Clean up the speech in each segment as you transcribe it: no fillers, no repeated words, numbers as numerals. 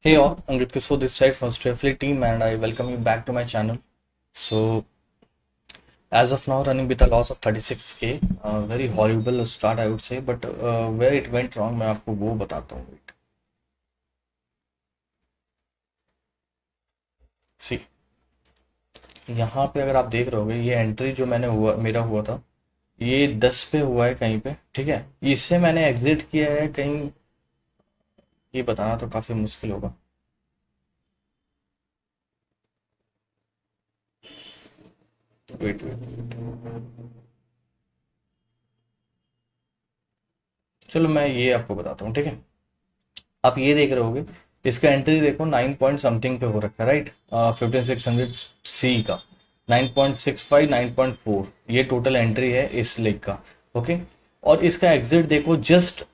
Hey all, Angit Kishore this side from Strefly team and I welcome you back to my channel. So as of now running with a loss of 36k, very horrible start I would say, but where it went wrong मैं आपको वो बताता हूँ. Wait. See, यहाँ पे अगर आप देख रहे होगे ये एंट्री जो मेरा हुआ था ये 10 पे हुआ है कहीं पे, ठीक है. इससे मैंने एग्जिट किया है कहीं, ये बताना तो काफी मुश्किल होगा. वेट वेट, चलो मैं ये आपको बताता हूँ, ठीक है. आप ये देख रहे होगे इसका एंट्री देखो 9 पॉइंट समथिंग पे हो रखा है, राइट. 15600 सी का 9.65 9.4 ये टोटल एंट्री है इस लेग का. ओके, और इसका एग्जिट देखो जस्ट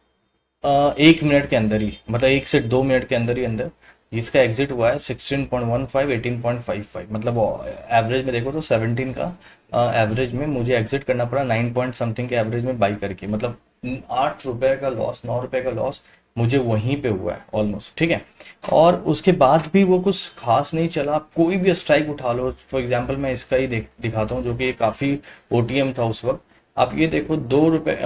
1 मिनट के अंदर ही, मतलब 1 से 2 मिनट के अंदर ही अंदर इसका एग्जिट हुआ है 16.15 18.55. मतलब एवरेज में देखो तो 17 का एवरेज में मुझे एग्जिट करना पड़ा 9 पॉइंट समथिंग के एवरेज में बाई करके. मतलब 8 रुपए का लॉस, 9 रुपए का लॉस मुझे वहीं पे हुआ है ऑलमोस्ट, ठीक है. और उसके बाद भी वो कुछ खास नहीं चला. आप कोई भी स्ट्राइक उठा लो, फॉर एग्जांपल मैं इसका ही दिखाता हूँ जो कि काफ़ी ओटीएम था उस वक्त. आप ये देखो 2 रुपए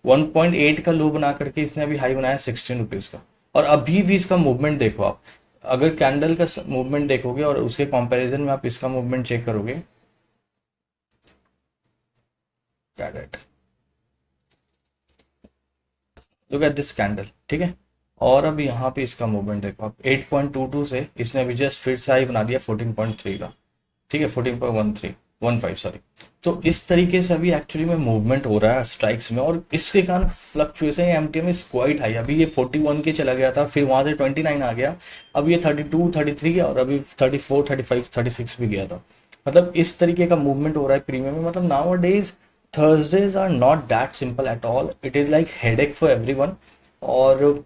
1.8 का लो बना करके इसने अभी हाई बनाया 16 रुपीज का. और अभी भी इसका मूवमेंट देखो आप, अगर कैंडल का मूवमेंट देखोगे और उसके कंपैरिजन में आप इसका मूवमेंट चेक करोगे, candle look at this candle, ठीक है. और अब यहाँ पे इसका मूवमेंट देखो आप, 8.22 से इसने अभी जस्ट फिर से हाई बना दिया 14.3 का, ठीक है. 14.13 सॉरी. तो इस तरीके से अभी एक्चुअली में मूवमेंट हो रहा है स्ट्राइक्स में, और इसके कारण fluctuation MTM is quite high. अभी ये 41 के चला गया था, फिर वहां से 29 आ गया, अब ये 32 33 और अभी 34 35 36 भी गया था. मतलब इस तरीके का मूवमेंट हो रहा है प्रीमियम में. मतलब now days Thursdays are not that simple at all. It is like headache for everyone. और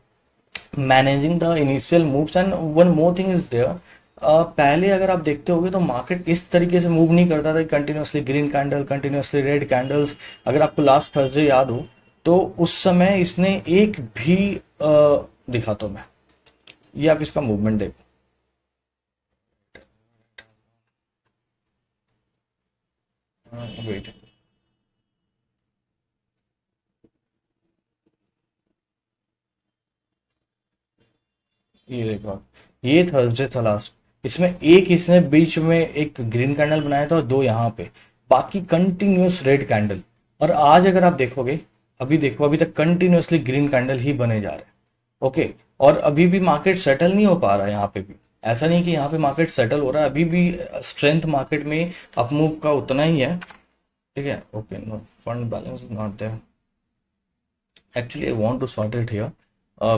managing the initial moves. And one more thing is there, पहले अगर आप देखते होगे तो मार्केट इस तरीके से मूव नहीं करता था, continuously green candle, continuously red candles. अगर आपको लास्ट थर्सडे याद हो तो उस समय इसने एक भी दिखाता हूं मैं, ये आप इसका मूवमेंट देखो. वेट, ये देखो आप, ये थर्सडे था लास्ट. इसमें एक इसने बीच में एक ग्रीन कैंडल बनाया था और दो यहाँ पे, बाकी कंटिन्यूअस रेड कैंडल. और आज अगर आप देखोगे, अभी देखो अभी तक कंटिन्यूअसली ग्रीन कैंडल ही बने जा रहे हैं. ओके, और अभी भी मार्केट सेटल नहीं हो पा रहा है यहाँ पे भी. ऐसा नहीं कि यहाँ पे मार्केट सेटल हो रहा है, अभी भी स्ट्रेंथ मार्केट में अपमूव का उतना ही है, ठीक है. Okay, no fund balance is not there. Actually I want to sort it here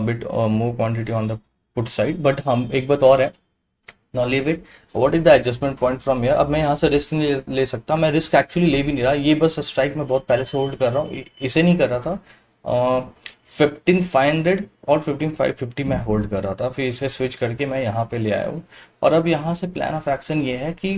bit more quantity on the put side, but हम एक बात और है, ना leave it. What is the adjustment point from here. अब मैं यहाँ से रिस्क नहीं ले सकता. मैं रिस्क एक्चुअली ले भी नहीं रहा, ये बस स्ट्राइक में बहुत पहले से होल्ड कर रहा हूँ, इसे नहीं कर रहा था. 15,500 और 15,550 में होल्ड कर रहा था, फिर इसे स्विच करके मैं यहाँ पे ले आया हूँ. और अब यहाँ से प्लान ऑफ एक्शन ये है कि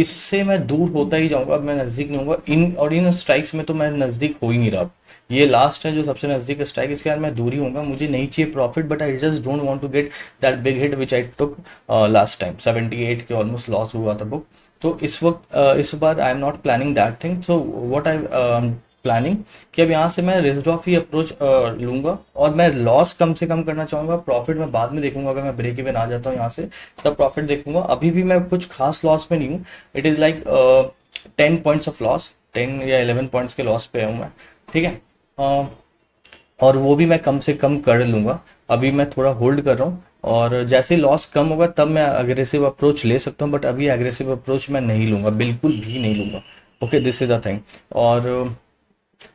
इससे मैं दूर होता ही जाऊंगा. अब मैं नज़दीक नहीं होऊंगा इन स्ट्राइक्स में, तो मैं नज़दीक हो ही नहीं रहा. ये लास्ट है जो सबसे नजदीक स्ट्राइक, इसके बाद मैं दूर ही होऊंगा. मुझे नहीं चाहिए profit, but I just don't want to get that big hit which I took last time. 78 के ऑलमोस्ट लॉस हुआ था बुक. तो इस वक्त इस बार I am not planning that thing. So what I planning कि अब यहाँ से मैं रिस्क ऑफ ही अप्रोच लूंगा, और मैं लॉस कम से कम करना चाहूंगा. प्रॉफिट मैं बाद में देखूंगा, अगर मैं ब्रेक इवन आ जाता हूँ यहाँ से तब प्रॉफिट देखूंगा. अभी भी मैं कुछ खास लॉस में नहीं हूँ. It is like 10 points of loss, 10 या 11 पॉइंट्स के लॉस पे हूँ मैं, ठीक है. और वो भी मैं कम से कम कर लूंगा. अभी मैं थोड़ा होल्ड कर रहा हूँ, और जैसे लॉस कम होगा तब मैं अग्रेसिव अप्रोच ले सकता हूँ, बट अभी अग्रेसिव अप्रोच मैं नहीं लूंगा, बिल्कुल भी नहीं लूंगा. Okay, this is the thing. और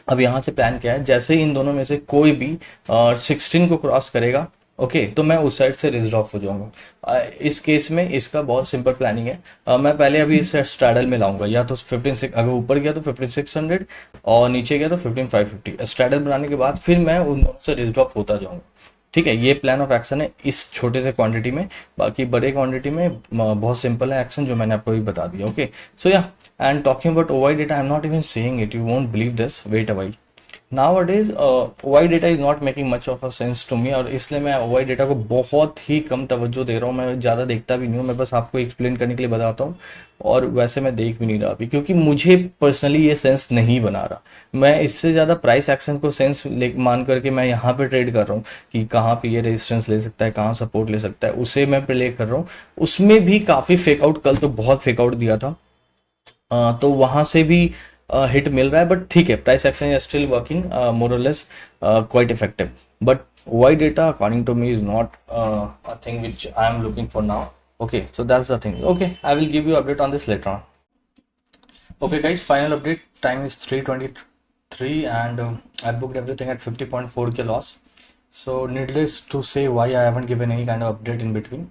अब यहाँ से प्लान क्या है, जैसे ही इन दोनों में से कोई भी 16 को क्रॉस करेगा, ओके, तो मैं उस साइड से रिस्क ऑफ हो जाऊंगा. इस केस में इसका बहुत सिंपल प्लानिंग है. मैं पहले अभी इसे स्ट्रैडल में लाऊंगा, या तो 15 अगर ऊपर गया तो 15,600 और नीचे गया तो 15,550. स्ट्रैडल बनाने के बाद फिर मैं उन दोनों से रिस्क ऑफ होता जाऊंगा, ठीक है. ये प्लान ऑफ एक्शन है इस छोटे से क्वांटिटी में. बाकी बड़े क्वांटिटी में बहुत सिंपल है एक्शन, जो मैंने आपको भी बता दिया. Okay, so yeah, and talking about OI data, I am not even saying it, you won't believe this. Wait a while. Nowadays OI data is not making much of a sense to me, और इसलिए मैं OI data को बहुत ही कम तवज्जो दे रहा हूँ। मैं ज़्यादा देखता भी नहीं हूँ, मैं बस आपको एक्सप्लेन करने के लिए बताता हूँ, और वैसे मैं देख भी नहीं रहा अभी, क्योंकि मुझे पर्सनली ये सेंस नहीं बना रहा। मैं इससे ज़्यादा प्राइस एक्शन को सेंस ले मान करके मैं यहाँ पे ट्रेड कर रहा हूँ कि कहाँ पे ये रेजिस्टेंस ले सकता है, कहाँ सपोर्ट ले सकता है, उसे मैं प्ले कर रहा हूँ। उसमें भी काफ़ी फेक आउट, कल तो बहुत फेक आउट दिया था। तो वहां से भी हिट मिल रहा है, बट ठीक है, price action is still working more or less quite effective. But why data according to me is not a thing which I am looking for now. Okay, so that's the thing. Okay, I will give you update on this later on. Okay guys, final update, time is 3:23 and I booked everything at 50.4k loss. So needless to say why I haven't given any kind of update in between.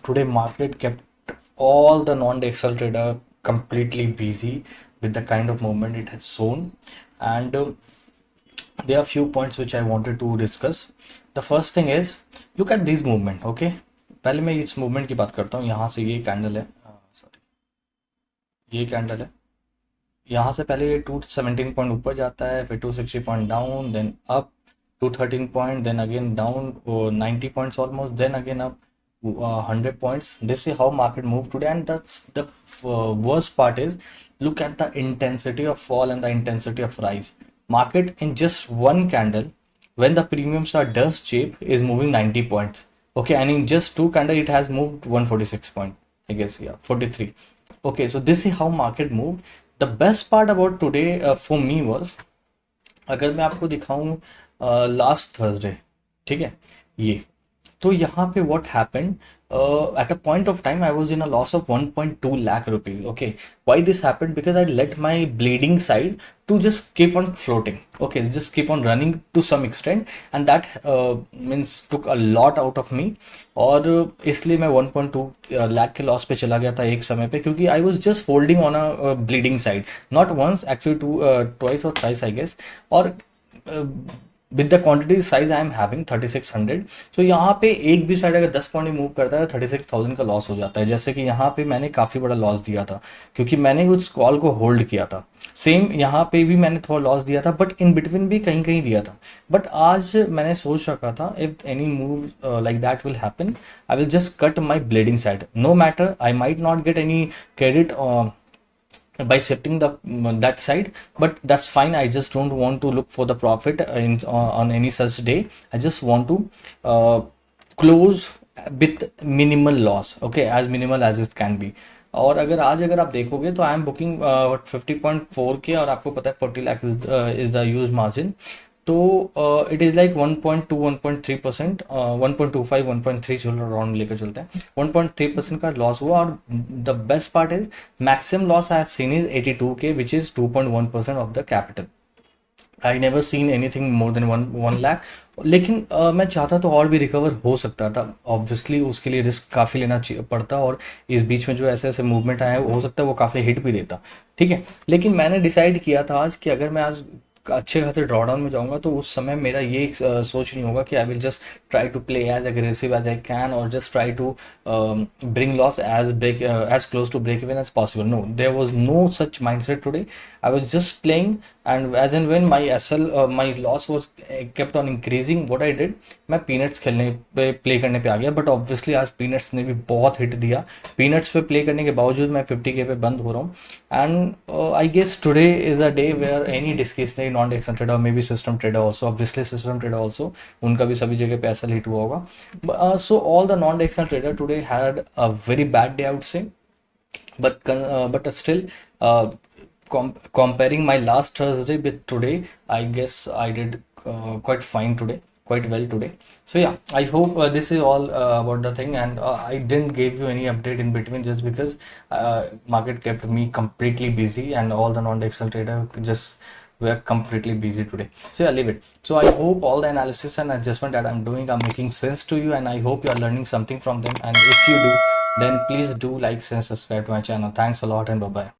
Today market kept all the non-Excel trader completely busy with the kind of movement it has shown, and there are few points which I wanted to discuss. The first thing is, look at this movement. Okay, पहले मैं इस movement की बात करता हूँ। यहाँ से ये कैंडल है, सॉरी ये कैंडल है, यहाँ से पहले ये 217 पॉइंट ऊपर जाता है, फिर 260 point down, then up 213 point, then again down 90 points almost, then again up 100 points. This is how market moved today, and that's the worst part is, look at the intensity of fall and the intensity of rise. Market in just one candle, when the premiums are dust cheap, is moving 90 points. Okay, and in just two candle it has moved 146 point, I guess, yeah, 43. Okay, so this is how market moved. The best part about today for me was, अगर मैं आपको दिखाऊं last Thursday, ठीक है, ये तो यहाँ पे what happened, at a point of time I was in a loss of 1.2 lakh rupees. Okay, why this happened? Because I let my bleeding side to just keep on floating. Okay, just keep on running to some extent, and that means took a lot out of me. और इसलिए मैं 1.2 लाख के loss पे चला गया था एक समय पे, क्योंकि I was just holding on a bleeding side, not once actually, two twice और थ्राइस आई गेस। और with the quantity size I am having 3600, so यहाँ पे एक भी साइड अगर 10 पॉइंट मूव करता है 36,000 का लॉस हो जाता है। जैसे कि यहाँ पे मैंने काफ़ी बड़ा लॉस दिया था, क्योंकि मैंने उस कॉल को होल्ड किया था। सेम यहाँ पे भी मैंने थोड़ा लॉस दिया था, बट इन बिटवीन भी कहीं कहीं दिया था। बट आज मैंने सोच रखा था, if any move like that will happen, I will just cut my bleeding side, no matter I might not get any credit by shifting the that side, but that's fine. I just don't want to look for the profit on any such day. I just want to close with minimal loss, okay, as minimal as it can be. और अगर आज अगर आप देखोगे तो I am booking 50.4 के, और आपको पता है 40 lakh is the use margin. तो इट इज़ लाइक 1.2 1.3%, 1.25 1.3 चल राउंड लेकर चलते हैं, 1.3% का लॉस हुआ। और the best part is, maximum loss I have seen is 82 के, which is 2.1% of the capital. I never seen anything more than 1 lakh. लेकिन मैं चाहता तो और भी रिकवर हो सकता था, ऑब्वियसली उसके लिए रिस्क काफ़ी लेना पड़ता, और इस बीच में जो ऐसे ऐसे मूवमेंट आए हो सकता है वो काफ़ी हिट भी देता, ठीक है। लेकिन मैंने डिसाइड किया था आज कि अगर मैं आज अच्छे खासे ड्रॉडाउन में जाऊंगा तो उस समय मेरा ये सोच नहीं होगा कि I will just try to play as aggressive as I can, और just try to bring loss as close to break even as possible. No, there was no such mindset today. I was just playing, and as and when my my loss was kept on increasing, what I did, मैं peanuts खेलने पे play करने पे आ गया। But obviously आज peanuts ने भी बहुत हिट दिया, पीनट्स पे प्ले करने के बावजूद मैं 50K पे बंद हो रहा हूँ। And I guess today is the day where any discretionary non action trader, may be system trader also, obviously system trader also, उनका भी सभी जगह पे ऐसा हिट हुआ होगा। So all the non action trader today had a very bad day, I would say. But still, comparing my last Thursday with today, I guess I did quite fine today, quite well today. So yeah, I hope this is all about the thing, and I didn't give you any update in between just because market kept me completely busy, and all the non-Excel trader just were completely busy today. So yeah, leave it. So I hope all the analysis and adjustment that I'm doing are making sense to you, and I hope you are learning something from them. And if you do, then please do like and subscribe to my channel. Thanks a lot, and bye bye.